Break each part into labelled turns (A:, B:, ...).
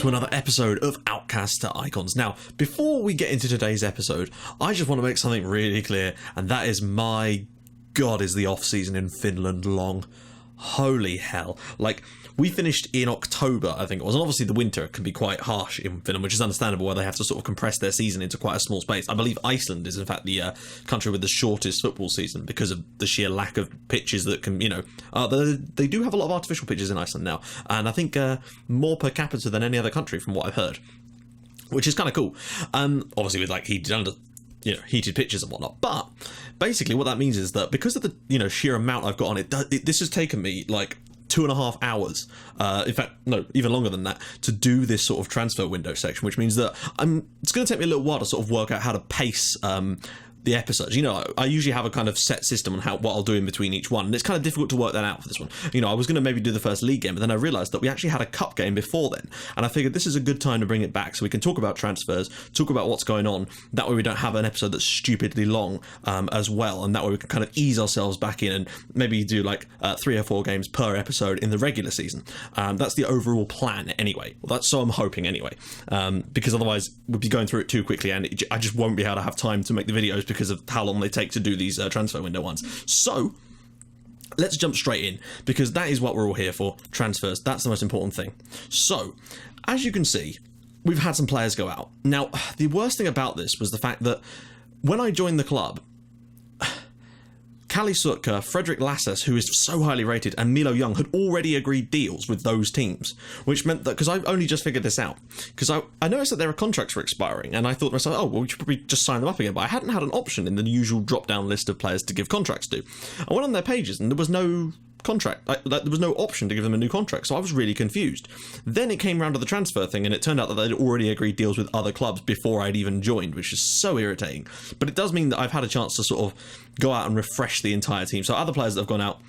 A: to another episode of Outcasts to Icons. Now, before we get into today's episode, I just want to make something really clear, and that is, my God, is the off-season in Finland long. Holy hell. Like, we finished in October, I think it was, and obviously the winter can be quite harsh in Finland, which is understandable why they have to sort of compress their season into quite a small space. I believe Iceland is in fact the country with the shortest football season because of the sheer lack of pitches that can, they do have a lot of artificial pitches in Iceland now, and I think more per capita than any other country from what I've heard, which is kind of cool. Obviously with like heated pitches and whatnot, but basically what that means is that because of the sheer amount I've got on it, this has taken me like 2.5 hours, in fact no, even longer than that, to do this sort of transfer window section, which means that it's going to take me a little while to sort of work out how to pace the episodes. I usually have a kind of set system on what I'll do in between each one, and it's kind of difficult to work that out for this one. I was going to maybe do the first league game, but then I realised that we actually had a cup game before then, and I figured this is a good time to bring it back so we can talk about transfers, talk about what's going on. That way we don't have an episode that's stupidly long as well, and that way we can kind of ease ourselves back in and maybe do like 3 or 4 games per episode in the regular season. That's the overall plan anyway. Well, that's so I'm hoping anyway, because otherwise we'd be going through it too quickly, and I just won't be able to have time to make the videos because of how long they take to do these transfer window ones. So let's jump straight in, because that is what we're all here for, transfers. That's the most important thing. So as you can see, we've had some players go out. Now, the worst thing about this was the fact that when I joined the club, Kali Sutka, Frederick Lasses, who is so highly rated, and Milo Young had already agreed deals with those teams, which meant that, because I only just figured this out, because I noticed that their contracts were expiring, and I thought to myself, oh, well, we should probably just sign them up again, but I hadn't had an option in the usual drop-down list of players to give contracts to. I went on their pages, and there was no contract, there was no option to give them a new contract, so I was really confused. Then it came around to the transfer thing, and it turned out that they'd already agreed deals with other clubs before I'd even joined, which is so irritating. But it does mean that I've had a chance to sort of go out and refresh the entire team. So other players that have gone out,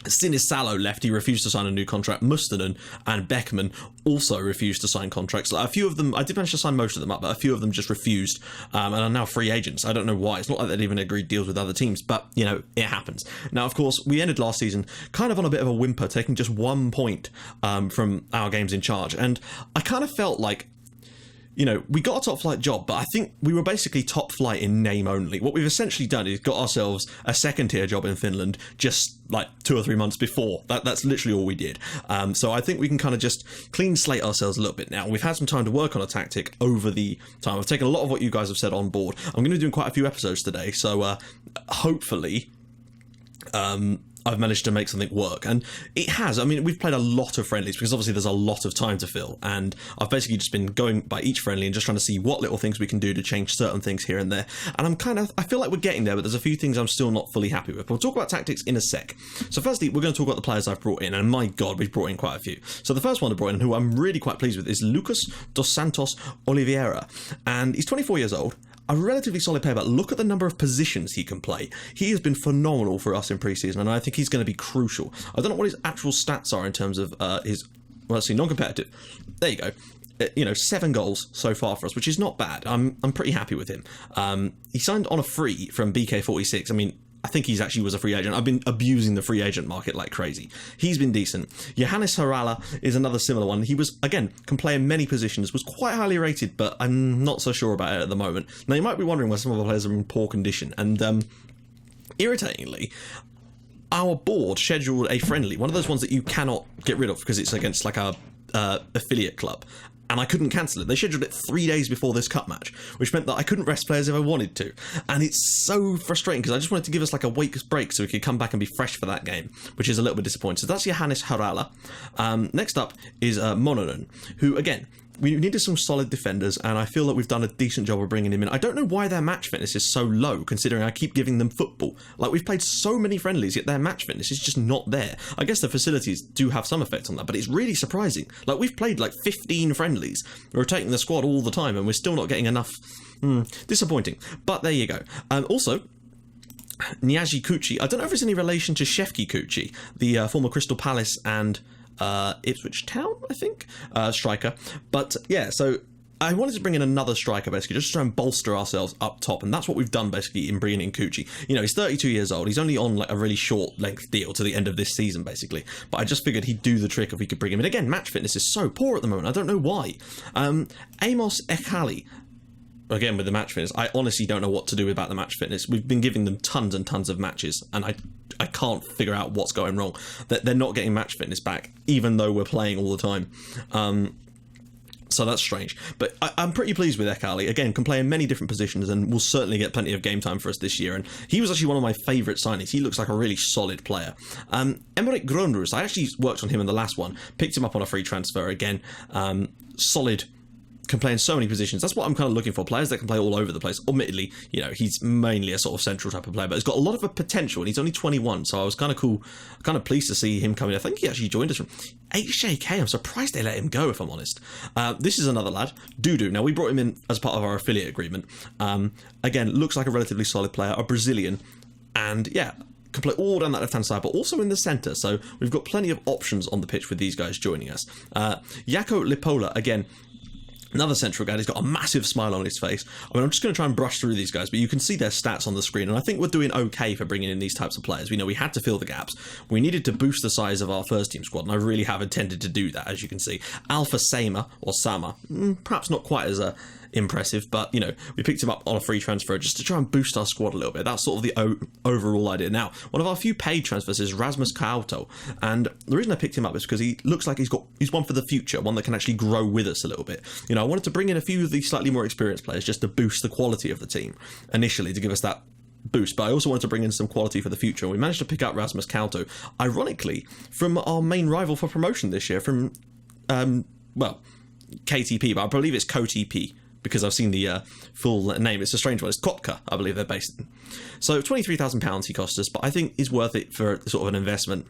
A: Sinisalo left, he refused to sign a new contract. Mustonen and Beckman also refused to sign contracts. Like, a few of them, I did manage to sign most of them up, but a few of them just refused, and are now free agents. I don't know why. It's not like they'd even agreed deals with other teams, but it happens. Now, of course, we ended last season kind of on a bit of a whimper, taking just 1 point from our games in charge, and I kind of felt like, we got a top flight job, but I think we were basically top flight in name only. What we've essentially done is got ourselves a second tier job in Finland just like 2 or 3 months before. That's literally all we did. So I think we can kind of just clean slate ourselves a little bit now. We've had some time to work on a tactic over the time. I've taken a lot of what you guys have said on board. I'm going to be doing quite a few episodes today, so hopefully I've managed to make something work, and it has. I mean, we've played a lot of friendlies because obviously there's a lot of time to fill, and I've basically just been going by each friendly and just trying to see what little things we can do to change certain things here and there, and I feel like we're getting there, but there's a few things I'm still not fully happy with. We'll talk about tactics in a sec. So firstly, we're going to talk about the players I've brought in, and my God, we've brought in quite a few. So the first one I brought in, who I'm really quite pleased with, is Lucas dos Santos Oliveira, and he's 24 years old. A relatively solid player, but look at the number of positions he can play. He has been phenomenal for us in pre-season, and I think he's going to be crucial. I don't know what his actual stats are in terms of non-competitive. There you go. 7 goals so far for us, which is not bad. I'm pretty happy with him. He signed on a free from BK46. I mean, I think he's actually was a free agent. I've been abusing the free agent market like crazy. He's been decent. Johannes Harala is another similar one. He was, again, can play in many positions, was quite highly rated, but I'm not so sure about it at the moment. Now, you might be wondering why some of the players are in poor condition, and irritatingly, our board scheduled a friendly, one of those ones that you cannot get rid of because it's against like a affiliate club, and I couldn't cancel it. They scheduled it 3 days before this cup match, which meant that I couldn't rest players if I wanted to, and it's so frustrating because I just wanted to give us like a week's break so we could come back and be fresh for that game, which is a little bit disappointing. So that's Johannes Harala. Next up is Mononen, who, again, we needed some solid defenders, and I feel that we've done a decent job of bringing him in. I don't know why their match fitness is so low, considering I keep giving them football. Like, we've played so many friendlies, yet their match fitness is just not there. I guess the facilities do have some effect on that, but it's really surprising. Like, we've played like 15 friendlies, rotating the squad all the time, and we're still not getting enough. Disappointing. But there you go. Also, Nyaji Kuchi, I don't know if it's any relation to Shefki Kuchi, the former Crystal Palace and Ipswich Town, I think, striker. But yeah, so I wanted to bring in another striker, basically, just to try and bolster ourselves up top, and that's what we've done, basically, in bringing in Cucci. You know, he's 32 years old. He's only on, like, a really short-length deal to the end of this season, basically. But I just figured he'd do the trick if we could bring him in. Again, match fitness is so poor at the moment. I don't know why. Amos Ekali, again, with the match fitness, I honestly don't know what to do about the match fitness. We've been giving them tons and tons of matches, and I can't figure out what's going wrong. That they're not getting match fitness back, even though we're playing all the time. So that's strange. But I'm pretty pleased with Ekali. Again, can play in many different positions and will certainly get plenty of game time for us this year. And he was actually one of my favourite signings. He looks like a really solid player. Emmerich Grönrus, I actually worked on him in the last one. Picked him up on a free transfer again. Solid. Can play in so many positions. That's what I'm kind of looking for. Players that can play all over the place. Admittedly, you know, he's mainly a sort of central type of player, but he's got a lot of potential, and he's only 21, so I was kind of pleased to see him coming. I think he actually joined us from HJK. I'm surprised they let him go, if I'm honest. This is another lad, Dudu. Now, we brought him in as part of our affiliate agreement. Again, looks like a relatively solid player, a Brazilian, and yeah, can play all down that left-hand side, but also in the centre, so we've got plenty of options on the pitch with these guys joining us. Jaco Lipola, again, another central guy. He's got a massive smile on his face. I mean, I'm just going to try and brush through these guys, but you can see their stats on the screen, and I think we're doing okay for bringing in these types of players. We know we had to fill the gaps. We needed to boost the size of our first team squad, and I really have intended to do that, as you can see. Alpha Sama, or Sama, perhaps not quite as impressive, but, you know, we picked him up on a free transfer just to try and boost our squad a little bit. That's sort of the overall idea. Now, one of our few paid transfers is Rasmus Kauto, and the reason I picked him up is because he looks like he's one for the future, one that can actually grow with us a little bit. You know, I wanted to bring in a few of these slightly more experienced players just to boost the quality of the team initially, to give us that boost, but I also wanted to bring in some quality for the future. We managed to pick up Rasmus Kauto, ironically, from our main rival for promotion this year, from, KTP, but I believe it's KOTP, because I've seen the full name. It's a strange one. It's Kotka, I believe they're based in. So £23,000 he cost us, but I think is worth it for sort of an investment.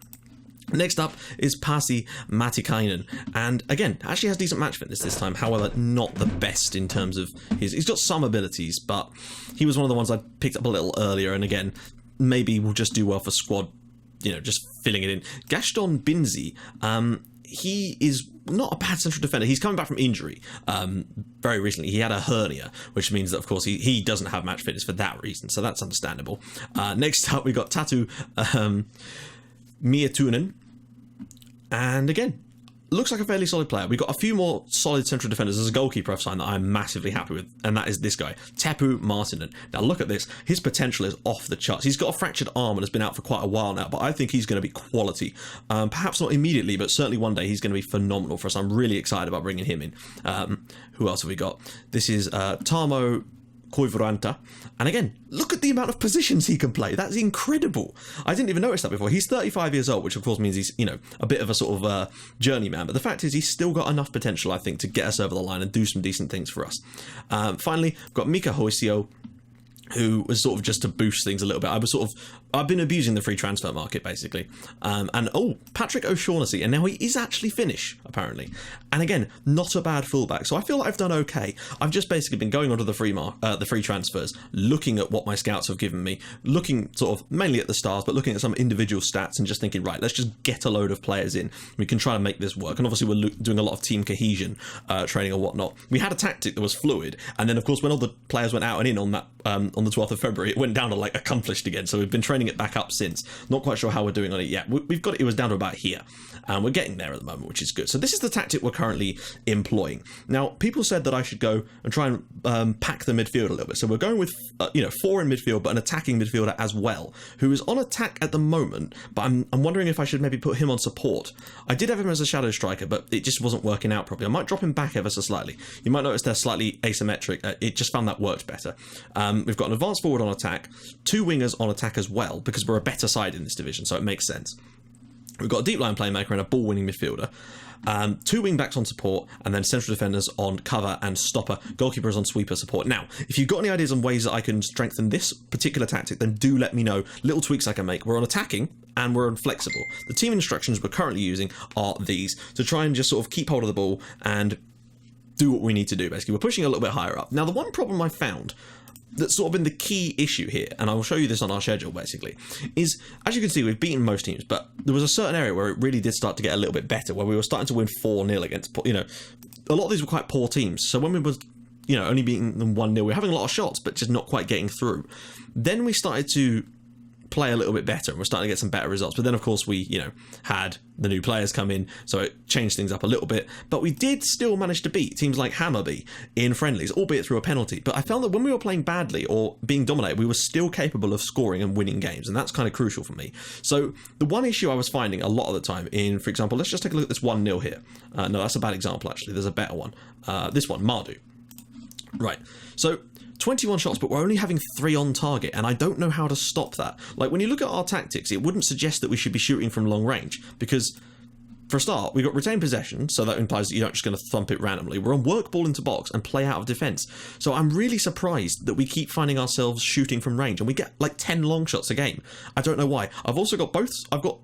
A: Next up is Pasi Matikainen, and again, actually has decent match fitness this time, however, not the best in terms of he's got some abilities, but he was one of the ones I picked up a little earlier, and again, maybe will just do well for squad, you know, just filling it in. Gaston Binzi, he is not a bad central defender. He's coming back from injury very recently. He had a hernia, which means that, of course, he doesn't have match fitness for that reason, so that's understandable. Next up, we got Tatu Mietunen, and again, looks like a fairly solid player. We've got a few more solid central defenders. There's a goalkeeper I've signed that I'm massively happy with, and that is this guy, Tepu Martinen. Now look at this. His potential is off the charts. He's got a fractured arm and has been out for quite a while now, but I think he's going to be quality. Perhaps not immediately, but certainly one day he's going to be phenomenal for us. I'm really excited about bringing him in. Who else have we got? This is Tarmo Koivuranta, and again, look at the amount of positions he can play. That's incredible. I didn't even notice that before. He's 35 years old, which of course means he's, you know, a bit of a sort of journeyman, but the fact is he's still got enough potential, I think, to get us over the line and do some decent things for us. Finally, we've got Mika Hoisio, who was sort of just to boost things a little bit. I've been abusing the free transfer market, basically. Patrick O'Shaughnessy, and now he is actually Finnish, apparently. And again, not a bad fullback, so I feel like I've done okay. I've just basically been going onto the free transfers, looking at what my scouts have given me, looking sort of mainly at the stars, but looking at some individual stats and just thinking, right, let's just get a load of players in. We can try to make this work. And obviously we're doing a lot of team cohesion training and whatnot. We had a tactic that was fluid, and then of course when all the players went out and in on that on the 12th of February, it went down to like accomplished again. So we've been training it back up since. Not quite sure how we're doing on it yet. We've got it was down to about here, and we're getting there at the moment, which is good. So this is the tactic we're currently employing. Now, people said that I should go and try and pack the midfield a little bit. So we're going with 4 in midfield, but an attacking midfielder as well, who is on attack at the moment. But I'm wondering if I should maybe put him on support. I did have him as a shadow striker, but it just wasn't working out properly. I might drop him back ever so slightly. You might notice they're slightly asymmetric. It just found that worked better. We've got an advanced forward on attack, 2 wingers on attack as well, because we're a better side in this division, so it makes sense. We've got a deep line playmaker and a ball-winning midfielder, 2 wing-backs on support, and then central defenders on cover and stopper, goalkeepers on sweeper support. Now, if you've got any ideas on ways that I can strengthen this particular tactic, then do let me know. Little tweaks I can make. We're on attacking, and we're on flexible. The team instructions we're currently using are these, to try and just sort of keep hold of the ball and do what we need to do, basically. We're pushing a little bit higher up. Now, the one problem I found that's sort of been the key issue here, and I will show you this on our schedule, basically, is, as you can see, we've beaten most teams, but there was a certain area where it really did start to get a little bit better, where we were starting to win 4-0 against, a lot of these were quite poor teams. So when we were, only beating them 1-0, we were having a lot of shots, but just not quite getting through. Then we started to play a little bit better, and we're starting to get some better results. But then, of course, we, had the new players come in, so it changed things up a little bit. But we did still manage to beat teams like Hammarby in friendlies, albeit through a penalty. But I found that when we were playing badly or being dominated, we were still capable of scoring and winning games, and that's kind of crucial for me. So the one issue I was finding a lot of the time in, for example, let's just take a look at this 1-0 here. No, that's a bad example, actually. There's a better one. This one, Mardu. Right. So 21 shots, but we're only having 3 on target, and I don't know how to stop that. Like, when you look at our tactics, it wouldn't suggest that we should be shooting from long range, because, for a start, we've got retained possession, so that implies that you're not just going to thump it randomly. We're on work ball into box and play out of defence. So I'm really surprised that we keep finding ourselves shooting from range, and we get, like, 10 long shots a game. I don't know why. I've got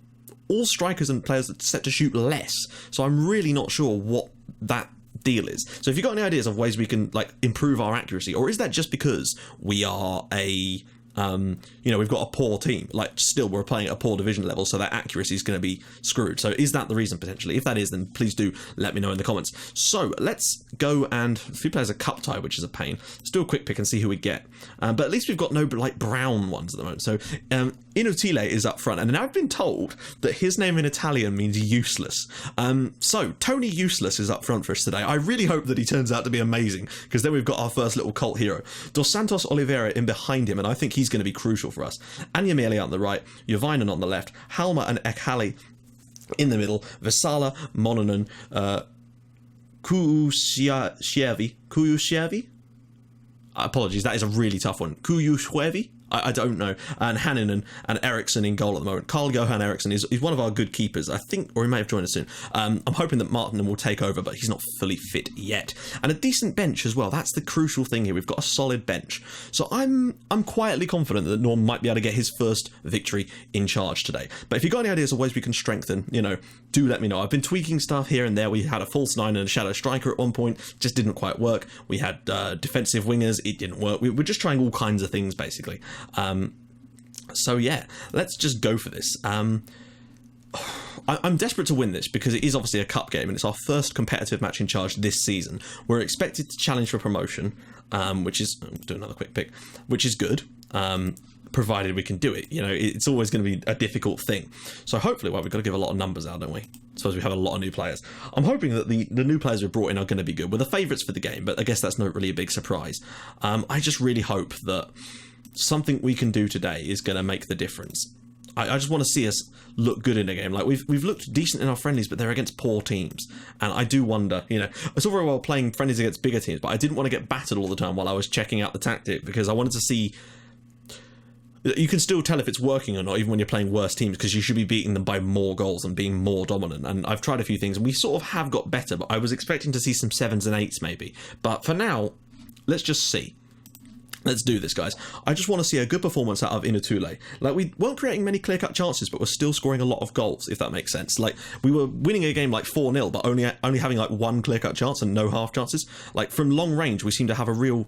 A: all strikers and players that are set to shoot less, so I'm really not sure what that deal is. So if you've got any ideas of ways we can improve our accuracy, or is that just because we are a we've got a poor team, still we're playing at a poor division level, so that accuracy is going to be screwed? So is that the reason potentially? If that is, then please do let me know in the comments. So let's go, and a few players are cup tie, which is a pain. Let's do a quick pick and see who we get, but at least we've got no brown ones at the moment. So Inutile is up front, and now I've been told that his name in Italian means useless. So Tony Useless is up front for us today. I really hope that he turns out to be amazing, because then we've got our first little cult hero. Dos Santos Oliveira in behind him, and I think he's going to be crucial for us. Anja Meli on the right, Jovinen on the left, Halma and Ekhali in the middle, Vesala, Mononen, Kuyushievi. Apologies, that is a really tough one. Kuyushievi? I don't know. And Hanninen and Eriksson in goal at the moment. Carl Johan Eriksson is one of our good keepers, I think, or he may have joined us soon. I'm hoping that Martin will take over, but he's not fully fit yet. And a decent bench as well. That's the crucial thing here. We've got a solid bench. So I'm quietly confident that Norm might be able to get his first victory in charge today. But if you've got any ideas of ways we can strengthen, do let me know. I've been tweaking stuff here and there. We had a false 9 and a shadow striker at one point. Just didn't quite work. We had defensive wingers. It didn't work. We're just trying all kinds of things, basically. So yeah, let's just go for this. I'm desperate to win this, because it is obviously a cup game and it's our first competitive match in charge this season. We're expected to challenge for promotion, which is, I'll do another quick pick, which is good, provided we can do it. It's always going to be a difficult thing. So hopefully, we've got to give a lot of numbers out, don't we? I suppose we have a lot of new players. I'm hoping that the new players we've brought in are going to be good. We're the favourites for the game, but I guess that's not really a big surprise. I just really hope that something we can do today is going to make the difference. I just want to see us look good in a game. We've looked decent in our friendlies, but they're against poor teams, and I do wonder, it's all very well playing friendlies against bigger teams, but I didn't want to get battered all the time while I was checking out the tactic, because I wanted to see. You can still tell if it's working or not, even when you're playing worse teams, because you should be beating them by more goals and being more dominant. And I've tried a few things, and we sort of have got better, but I was expecting to see some 7s and 8s maybe. But for now, let's just see. Let's do this, guys. I just want to see a good performance out of Inutile. We weren't creating many clear-cut chances, but we're still scoring a lot of goals, if that makes sense. We were winning a game 4-0, but only having one clear-cut chance and no half chances. From long range, we seem to have a real.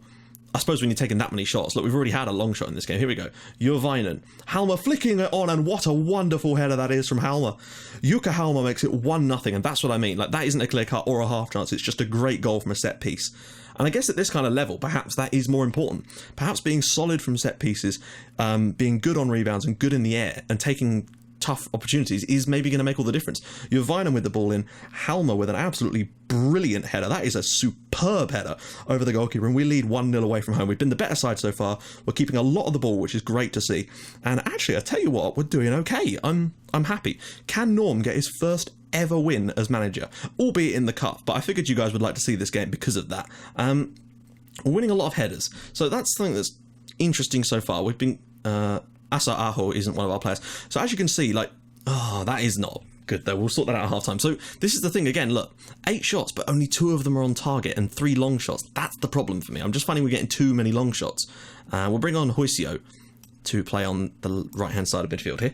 A: I suppose when you're taking that many shots, look, we've already had a long shot in this game. Here we go. Jovinen. Halma flicking it on, and what a wonderful header that is from Halma. Jukka Halma makes it 1-0, and that's what I mean. That isn't a clear cut or a half chance. It's just a great goal from a set piece. And I guess at this kind of level, perhaps that is more important. Perhaps being solid from set pieces, being good on rebounds and good in the air, and taking tough opportunities is maybe going to make all the difference. Jovinen with the ball in, Halma with an absolutely brilliant header. That is a superb header over the goalkeeper, and we lead 1-0 away from home. We've been the better side so far. We're keeping a lot of the ball, which is great to see. And actually, I tell you what, we're doing okay. I'm happy. Can Norm get his first ever win as manager, albeit in the cup? But I figured you guys would like to see this game because of that. We're winning a lot of headers, so that's something that's interesting so far. We've been Asa Aho isn't one of our players, so as you can see, that is not good though. We'll sort that out at half time. So this is the thing again, look, 8 shots, but only 2 of them are on target and 3 long shots. That's the problem for me. I'm just finding we're getting too many long shots. We'll bring on Hoisio to play on the right hand side of midfield here.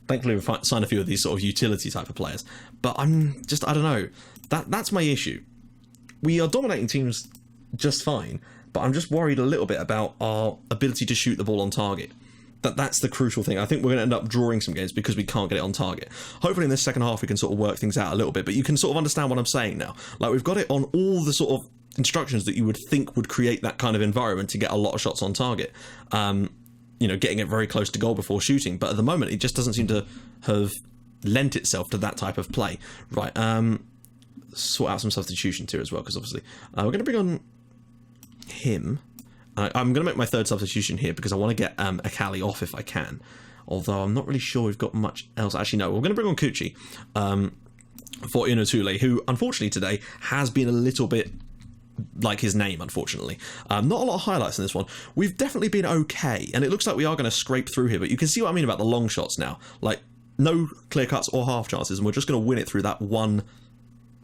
A: Thankfully, we've signed a few of these sort of utility type of players, but I don't know. That's my issue. We are dominating teams just fine, but I'm just worried a little bit about our ability to shoot the ball on target. That's the crucial thing. I think we're going to end up drawing some games because we can't get it on target. Hopefully in this second half we can sort of work things out a little bit, but you can sort of understand what I'm saying now. Like, we've got it on all the sort of instructions that you would think would create that kind of environment to get a lot of shots on target. You know, getting it very close to goal before shooting, but at the moment it just doesn't seem to have lent itself to that type of play. Right, sort out some substitutions here as well, because obviously we're going to bring on him. I'm going to make my third substitution here because I want to get Akali off if I can, although I'm not really sure we've got much else. Actually, no, we're going to bring on Kuchi for Inotule, who unfortunately today has been a little bit like his name, unfortunately. Not a lot of highlights in this one. We've definitely been okay, and it looks like we are going to scrape through here, but you can see what I mean about the long shots now. Like, no clear cuts or half chances, and we're just going to win it through that one,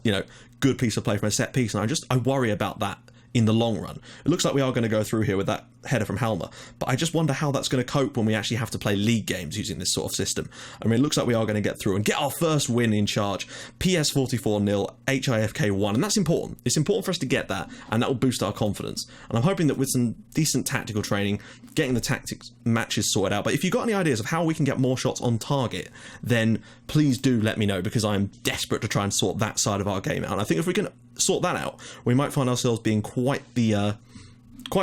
A: you know, good piece of play from a set piece, and I worry about that in the long run. It looks like we are going to go through here with that header from Helmer, but I just wonder how that's going to cope when we actually have to play league games using this sort of system. I mean, it looks like we are going to get through and get our first win in charge. PS-44 0, HIFK 1, and that's important. It's important for us to get that, and that will boost our confidence. And I'm hoping that with some decent tactical training, getting the tactics matches sorted out. But if you've got any ideas of how we can get more shots on target, then please do let me know, because I'm desperate to try and sort that side of our game out. And I think if we can sort that out, we might find ourselves being quite the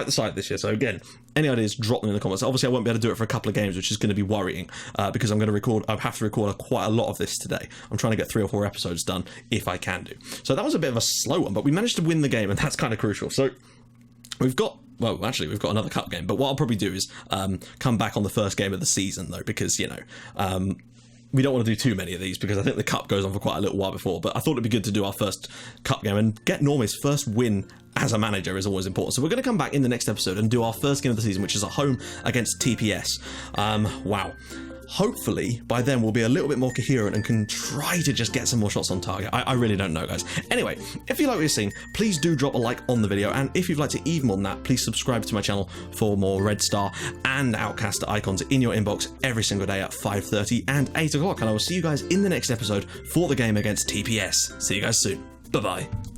A: side this year. So again, any ideas, drop them in the comments. Obviously I won't be able to do it for a couple of games, which is going to be worrying, because I have to record quite a lot of this today. I'm trying to get 3 or 4 episodes done if I can do. So that was a bit of a slow one, but we managed to win the game, and that's kind of crucial. So we've got another cup game, but what I'll probably do is come back on the first game of the season, though, because, you know, we don't want to do too many of these, because I think the cup goes on for quite a little while before, but I thought it'd be good to do our first cup game, and get Normie's first win as a manager is always important. So we're going to come back in the next episode and do our first game of the season, which is at home against TPS. Wow. Hopefully by then we'll be a little bit more coherent and can try to just get some more shots on target. I really don't know, guys. Anyway, if you like what you're seeing, please do drop a like on the video, and if you'd like to even more than that, please subscribe to my channel for more Red Star and Outcast icons in your inbox every single day at 5:30 and 8 o'clock, and I will see you guys in the next episode for the game against TPS. See you guys soon. Bye-bye.